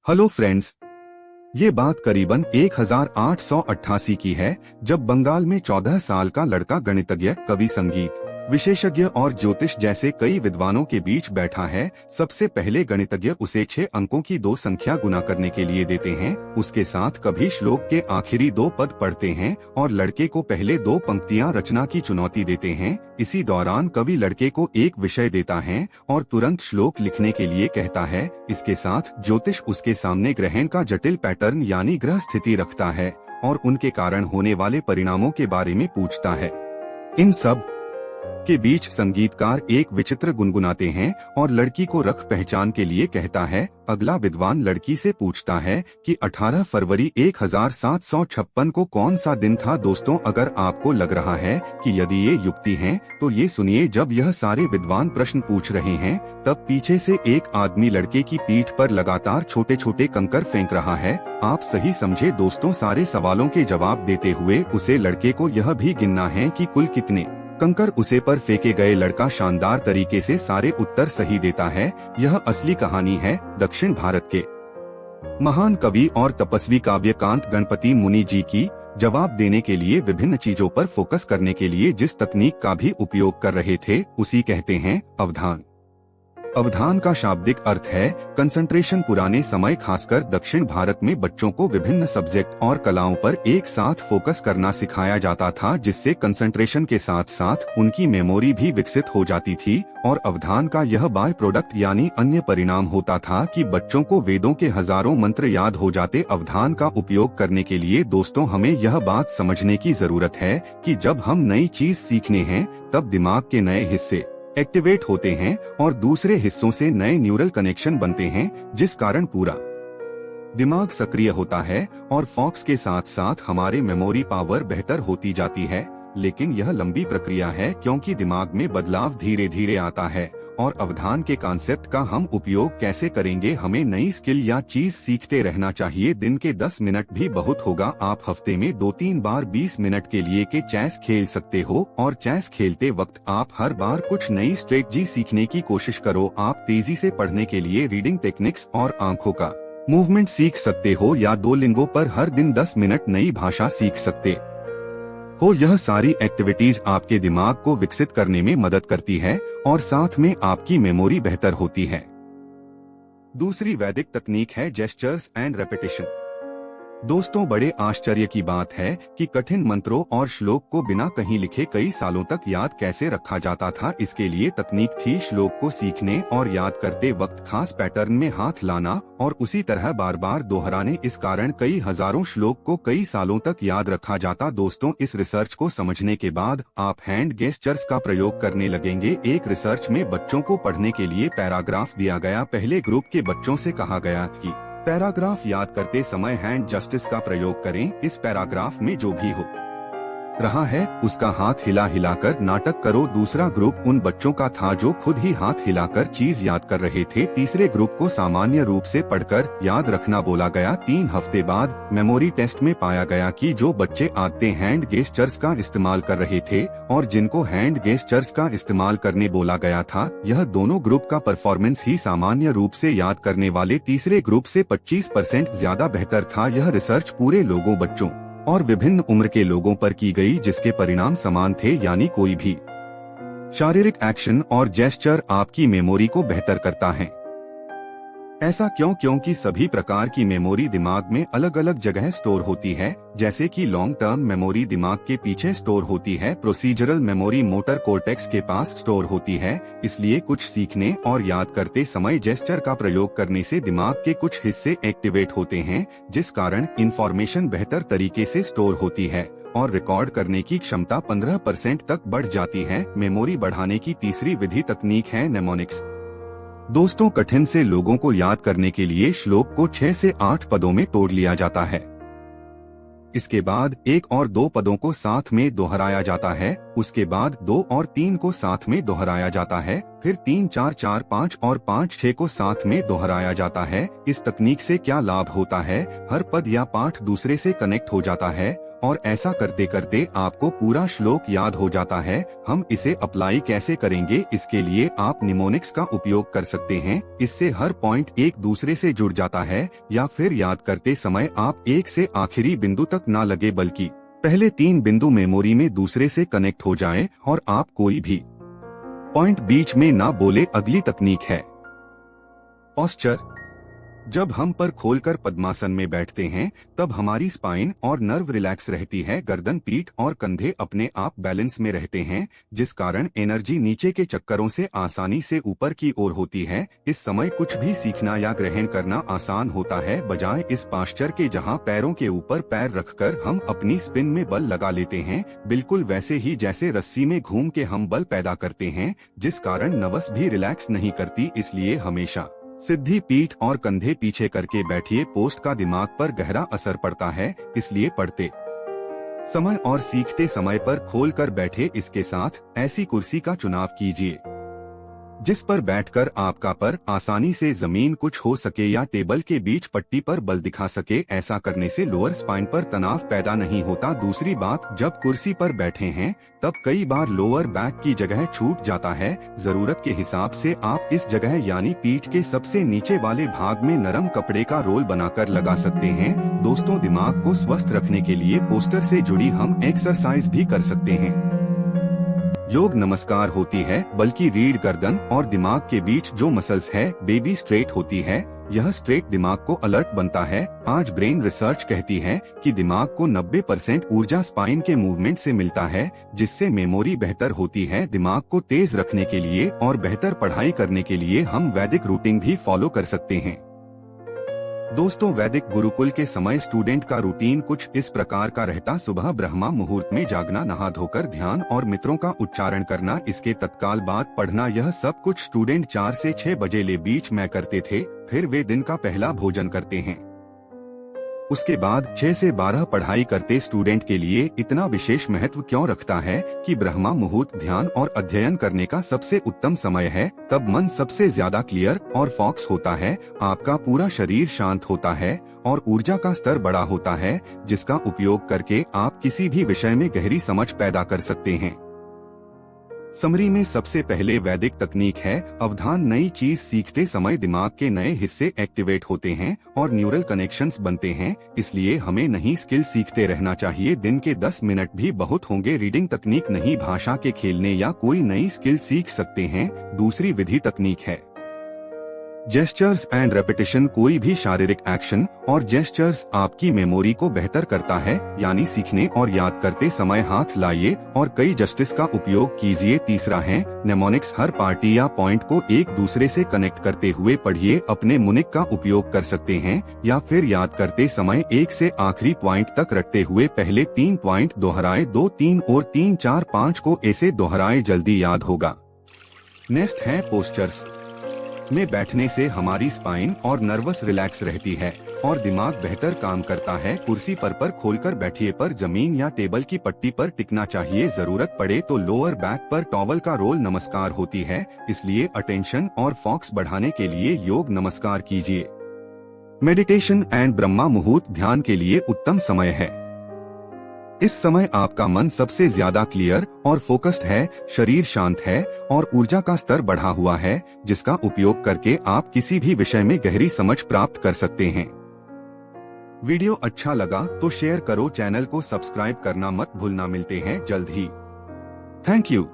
Hello friends, ये बात करीबन 1888 की है जब बंगाल में 14 साल का लड़का गणितज्ञ, कवि, संगीत विशेषज्ञ और ज्योतिष जैसे कई विद्वानों के बीच बैठा है। सबसे पहले गणितज्ञ उसे 6 अंकों की 2 संख्या गुना करने के लिए देते हैं। उसके साथ कभी श्लोक के आखिरी 2 पद पढ़ते हैं और लड़के को पहले 2 पंक्तियां रचना की चुनौती देते हैं। इसी दौरान कवि लड़के को एक विषय देता है और तुरंत श्लोक लिखने के लिए कहता है। इसके साथ ज्योतिष उसके सामने ग्रहण का जटिल पैटर्न यानी ग्रह स्थिति रखता है और उनके कारण होने वाले परिणामों के बारे में पूछता है। इन सब के बीच संगीतकार एक विचित्र गुनगुनाते हैं और लड़की को रख पहचान के लिए कहता है। अगला विद्वान लड़की से पूछता है कि 18 फरवरी 1756 को कौन सा दिन था। दोस्तों, अगर आपको लग रहा है कि यदि ये युक्ति है तो ये सुनिए। जब यह सारे विद्वान प्रश्न पूछ रहे हैं तब पीछे से एक आदमी लड़के की पीठ पर लगातार छोटे छोटे कंकर फेंक रहा है। आप सही समझे दोस्तों। सारे सवालों के जवाब देते हुए उसे लड़के को यह भी गिनना है कि कुल कितने कंकर उसे पर फेंके गए। लड़का शानदार तरीके से सारे उत्तर सही देता है। यह असली कहानी है दक्षिण भारत के महान कवि और तपस्वी काव्यकांत गणपति मुनि जी की। जवाब देने के लिए विभिन्न चीजों पर फोकस करने के लिए जिस तकनीक का भी उपयोग कर रहे थे उसी कहते हैं अवधान। अवधान का शाब्दिक अर्थ है कंसंट्रेशन। पुराने समय खासकर दक्षिण भारत में बच्चों को विभिन्न सब्जेक्ट और कलाओं पर एक साथ फोकस करना सिखाया जाता था, जिससे कंसंट्रेशन के साथ साथ उनकी मेमोरी भी विकसित हो जाती थी। और अवधान का यह बाय प्रोडक्ट यानी अन्य परिणाम होता था कि बच्चों को वेदों के हजारों मंत्र याद हो जाते। अवधान का उपयोग करने के लिए दोस्तों हमें यह बात समझने की जरूरत है कि जब हम नई चीज सीखने हैं तब दिमाग के नए हिस्से एक्टिवेट होते हैं और दूसरे हिस्सों से नए न्यूरल कनेक्शन बनते हैं, जिस कारण पूरा दिमाग सक्रिय होता है और फोकस के साथ साथ हमारे मेमोरी पावर बेहतर होती जाती है। लेकिन यह लंबी प्रक्रिया है क्योंकि दिमाग में बदलाव धीरे धीरे आता है। और अवधान के कॉन्सेप्ट का हम उपयोग कैसे करेंगे? हमें नई स्किल या चीज सीखते रहना चाहिए। दिन के 10 मिनट भी बहुत होगा। आप हफ्ते में 2-3 बार 20 मिनट के लिए के चेस खेल सकते हो और चेस खेलते वक्त आप हर बार कुछ नई स्ट्रेटजी सीखने की कोशिश करो। आप तेजी से पढ़ने के लिए रीडिंग टेक्निक्स और आंखों का मूवमेंट सीख सकते हो या डुओलिंगो पर हर दिन 10 मिनट नई भाषा सीख सकते हो। यह सारी एक्टिविटीज आपके दिमाग को विकसित करने में मदद करती है और साथ में आपकी मेमोरी बेहतर होती है। दूसरी वैदिक तकनीक है जेस्चर्स एंड रेपिटेशन। दोस्तों, बड़े आश्चर्य की बात है कि कठिन मंत्रों और श्लोक को बिना कहीं लिखे कई सालों तक याद कैसे रखा जाता था। इसके लिए तकनीक थी श्लोक को सीखने और याद करते वक्त खास पैटर्न में हाथ लाना और उसी तरह बार बार दोहराने। इस कारण कई हजारों श्लोक को कई सालों तक याद रखा जाता। दोस्तों, इस रिसर्च को समझने के बाद आप हैंड गेस्चर्स का प्रयोग करने लगेंगे। एक रिसर्च में बच्चों को पढ़ने के लिए पैराग्राफ दिया गया। पहले ग्रुप के बच्चों से कहा गया कि पैराग्राफ याद करते समय हैंड जस्टिस का प्रयोग करें। इस पैराग्राफ में जो भी हो रहा है उसका हाथ हिला हिलाकर नाटक करो। दूसरा ग्रुप उन बच्चों का था जो खुद ही हाथ हिलाकर चीज याद कर रहे थे। तीसरे ग्रुप को सामान्य रूप से पढ़कर याद रखना बोला गया। 3 हफ्ते बाद मेमोरी टेस्ट में पाया गया कि जो बच्चे आते हैंड गेस्चर्स का इस्तेमाल कर रहे थे और जिनको हैंड गेस्चर्स का इस्तेमाल करने बोला गया था, यह दोनों ग्रुप का परफॉर्मेंस ही सामान्य रूप से याद करने वाले तीसरे ग्रुप से 25% ज्यादा बेहतर था। यह रिसर्च पूरे लोगों, बच्चों और विभिन्न उम्र के लोगों पर की गई, जिसके परिणाम समान थे, यानी कोई भी शारीरिक एक्शन और जेस्चर आपकी मेमोरी को बेहतर करता है। ऐसा क्यों? क्योंकि सभी प्रकार की मेमोरी दिमाग में अलग अलग जगह स्टोर होती है। जैसे कि लॉन्ग टर्म मेमोरी दिमाग के पीछे स्टोर होती है, प्रोसीजरल मेमोरी मोटर कोर्टेक्स के पास स्टोर होती है। इसलिए कुछ सीखने और याद करते समय जेस्चर का प्रयोग करने से दिमाग के कुछ हिस्से एक्टिवेट होते हैं, जिस कारण इंफॉर्मेशन बेहतर तरीके से स्टोर होती है और रिकॉर्ड करने की क्षमता 15% तक बढ़ जाती है। मेमोरी बढ़ाने की तीसरी विधि तकनीक है नेमोनिक्स। दोस्तों, कठिन से लोगों को याद करने के लिए श्लोक को 6 से 8 पदों में तोड़ लिया जाता है। इसके बाद 1 और 2 पदों को साथ में दोहराया जाता है। उसके बाद 2 और 3 को साथ में दोहराया जाता है। फिर 3, 4, 4, 5 और 5, 6 को साथ में दोहराया जाता है। इस तकनीक से क्या लाभ होता है? हर पद या पाठ दूसरे से कनेक्ट हो जाता है और ऐसा करते करते आपको पूरा श्लोक याद हो जाता है। हम इसे अप्लाई कैसे करेंगे, इसके लिए आप निमोनिक्स का उपयोग कर सकते हैं। इससे हर पॉइंट एक दूसरे से जुड़ जाता है। या फिर याद करते समय आप एक से आखिरी बिंदु तक ना लगे, बल्कि पहले 3 बिंदु मेमोरी में दूसरे से कनेक्ट हो जाएं और आप कोई भी पॉइंट बीच में ना बोले। अगली तकनीक है पोस्चर। जब हम पर खोलकर पद्मासन में बैठते हैं तब हमारी स्पाइन और नर्व रिलैक्स रहती है। गर्दन, पीठ और कंधे अपने आप बैलेंस में रहते हैं, जिस कारण एनर्जी नीचे के चक्करों से आसानी से ऊपर की ओर होती है। इस समय कुछ भी सीखना या ग्रहण करना आसान होता है, बजाय इस पास्चर के जहां पैरों के ऊपर पैर रखकर हम अपनी स्पिन में बल लगा लेते हैं। बिल्कुल वैसे ही जैसे रस्सी में घूम के हम बल पैदा करते हैं, जिस कारण नर्व्स भी रिलैक्स नहीं करती। इसलिए हमेशा सीधी पीठ और कंधे पीछे करके बैठिए। पोस्ट का दिमाग पर गहरा असर पड़ता है, इसलिए पढ़ते समय और सीखते समय पर खोलकर बैठे। इसके साथ ऐसी कुर्सी का चुनाव कीजिए जिस पर बैठकर आपका पर आसानी से जमीन कुछ हो सके या टेबल के बीच पट्टी पर बल दिखा सके। ऐसा करने से लोअर स्पाइन पर तनाव पैदा नहीं होता। दूसरी बात, जब कुर्सी पर बैठे हैं तब कई बार लोअर बैक की जगह छूट जाता है। जरूरत के हिसाब से आप इस जगह यानी पीठ के सबसे नीचे वाले भाग में नरम कपड़े का रोल बनाकर लगा सकते हैं। दोस्तों, दिमाग को स्वस्थ रखने के लिए पोस्टर से जुड़ी हम एक्सरसाइज भी कर सकते हैं। योग नमस्कार होती है, बल्कि रीढ़, गर्दन और दिमाग के बीच जो मसल्स है बेबी स्ट्रेट होती है। यह स्ट्रेट दिमाग को अलर्ट बनता है। आज ब्रेन रिसर्च कहती है कि दिमाग को 90% ऊर्जा स्पाइन के मूवमेंट से मिलता है, जिससे मेमोरी बेहतर होती है। दिमाग को तेज रखने के लिए और बेहतर पढ़ाई करने के लिए हम वैदिक रूटीन भी फॉलो कर सकते हैं। दोस्तों, वैदिक गुरुकुल के समय स्टूडेंट का रूटीन कुछ इस प्रकार का रहता। सुबह ब्रह्मा मुहूर्त में जागना, नहा धोकर ध्यान और मित्रों का उच्चारण करना, इसके तत्काल बाद पढ़ना। यह सब कुछ स्टूडेंट 4 से 6 बजे ले बीच में करते थे। फिर वे दिन का पहला भोजन करते हैं। उसके बाद 6 से 12 पढ़ाई करते। स्टूडेंट के लिए इतना विशेष महत्व क्यों रखता है कि ब्रह्मा मुहूर्त ध्यान और अध्ययन करने का सबसे उत्तम समय है। तब मन सबसे ज्यादा क्लियर और फोकस होता है, आपका पूरा शरीर शांत होता है और ऊर्जा का स्तर बड़ा होता है, जिसका उपयोग करके आप किसी भी विषय में गहरी समझ पैदा कर सकते हैं। समरी में सबसे पहले वैदिक तकनीक है अवधान। नई चीज सीखते समय दिमाग के नए हिस्से एक्टिवेट होते हैं और न्यूरल कनेक्शंस बनते हैं। इसलिए हमें नई स्किल सीखते रहना चाहिए। दिन के 10 मिनट भी बहुत होंगे। रीडिंग तकनीक नहीं, भाषा के खेलने या कोई नई स्किल सीख सकते हैं। दूसरी विधि तकनीक है जेस्चर्स एंड रेपिटेशन। कोई भी शारीरिक एक्शन और जेस्चर्स आपकी मेमोरी को बेहतर करता है, यानी सीखने और याद करते समय हाथ लाइए और कई जस्टिस का उपयोग कीजिए। तीसरा है नेमोनिक्स। हर पार्टी या पॉइंट को एक दूसरे से कनेक्ट करते हुए पढ़िए। अपने मुनिक का उपयोग कर सकते हैं या फिर याद करते समय एक से आखिरी पॉइंट तक रखते हुए पहले 3 पॉइंट दोहराए, 2, 3 और 3, 4, 5 को ऐसे दोहराए, जल्दी याद होगा। नेक्स्ट है पोस्चर्स। में बैठने से हमारी स्पाइन और नर्वस रिलैक्स रहती है और दिमाग बेहतर काम करता है। कुर्सी पर खोलकर बैठिए, पर जमीन या टेबल की पट्टी पर टिकना चाहिए। जरूरत पड़े तो लोअर बैक पर टॉवल का रोल नमस्कार होती है। इसलिए अटेंशन और फोकस बढ़ाने के लिए योग नमस्कार कीजिए। मेडिटेशन एंड ब्रह्मा मुहूर्त ध्यान के लिए उत्तम समय है। इस समय आपका मन सबसे ज्यादा क्लियर और फोकस्ड है, शरीर शांत है और ऊर्जा का स्तर बढ़ा हुआ है, जिसका उपयोग करके आप किसी भी विषय में गहरी समझ प्राप्त कर सकते हैं। वीडियो अच्छा लगा तो शेयर करो, चैनल को सब्सक्राइब करना मत भूलना। मिलते हैं जल्द ही। Thank you.